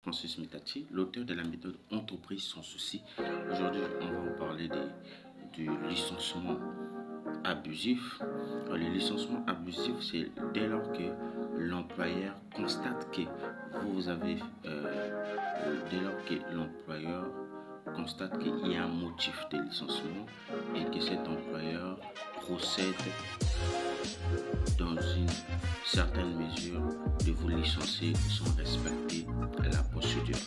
Francis Mitati, l'auteur de la méthode Entreprise sans souci. Aujourd'hui, on va vous parler du licenciement abusif. Alors, le licenciement abusif, c'est dès lors que l'employeur constate que dès lors que l'employeur constate qu'il y a un motif de licenciement et que cet employeur procède dans une certaine mesure de vous licencier sans respecter la procédure.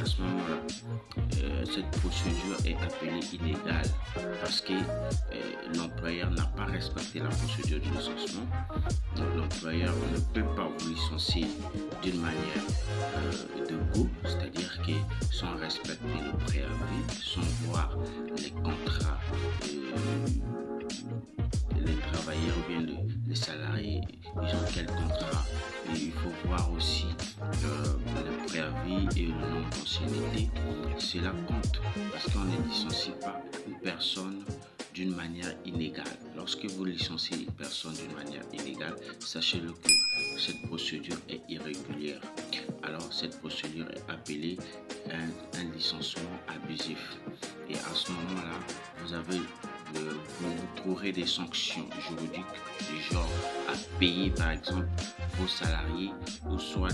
À ce moment-là, cette procédure est appelée illégale parce que l'employeur n'a pas respecté la procédure du licenciement. Donc l'employeur ne peut pas vous licencier d'une manière de go, c'est-à-dire que sans respecter le préavis, sans voir les contrats, les travailleurs ou bien les salariés, ils ont quel contrat. Et il faut voir aussi le préavis et le nombre d'ancienneté. Cela compte parce qu'on ne licencie pas une personne d'une manière inégale. Lorsque vous licenciez une personne d'une manière inégale, sachez-le que cette procédure est irrégulière. Alors cette procédure est appelée un licenciement abusif. Et à ce moment-là, vous trouverez des sanctions juridiques du genre à payer par exemple vos salariés ou soit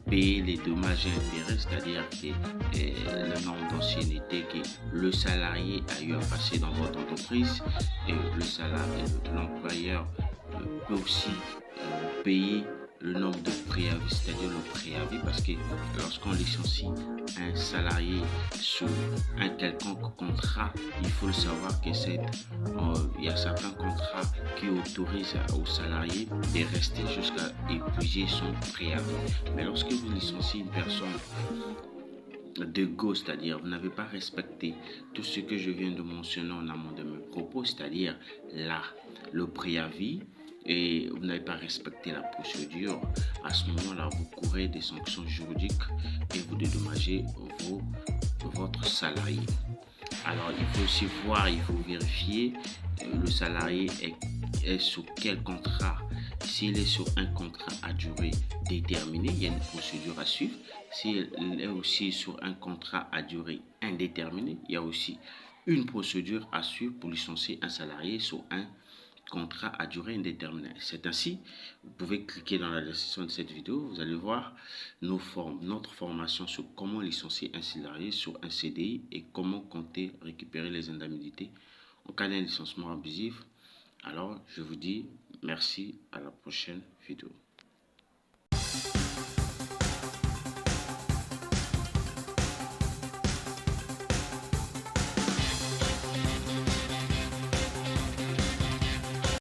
payer les dommages et intérêts, c'est-à-dire que le nombre d'ancienneté que le salarié a eu à passer dans votre entreprise et l'employeur peut aussi payer le nombre de préavis, c'est-à-dire le préavis, parce que lorsqu'on licencie un salarié sous un quelconque contrat, il faut le savoir que il y a certains contrats qui autorisent au salarié de rester jusqu'à épuiser son préavis. Mais lorsque vous licenciez une personne de go, c'est-à-dire vous n'avez pas respecté tout ce que je viens de mentionner en amont de mes propos, c'est-à-dire là, le préavis, et vous n'avez pas respecté la procédure, à ce moment-là, vous courez des sanctions juridiques et vous dédommagez votre salarié. Alors, il faut aussi voir, il faut vérifier le salarié est sur quel contrat. S'il est sur un contrat à durée déterminée, il y a une procédure à suivre. S'il est aussi sur un contrat à durée indéterminée, il y a aussi une procédure à suivre pour licencier un salarié sur un contrat à durée indéterminée. C'est ainsi, vous pouvez cliquer dans la description de cette vidéo, vous allez voir notre formation sur comment licencier un salarié sur un CDI et comment compter récupérer les indemnités en cas d'un licenciement abusif. Alors, je vous dis merci, à la prochaine vidéo.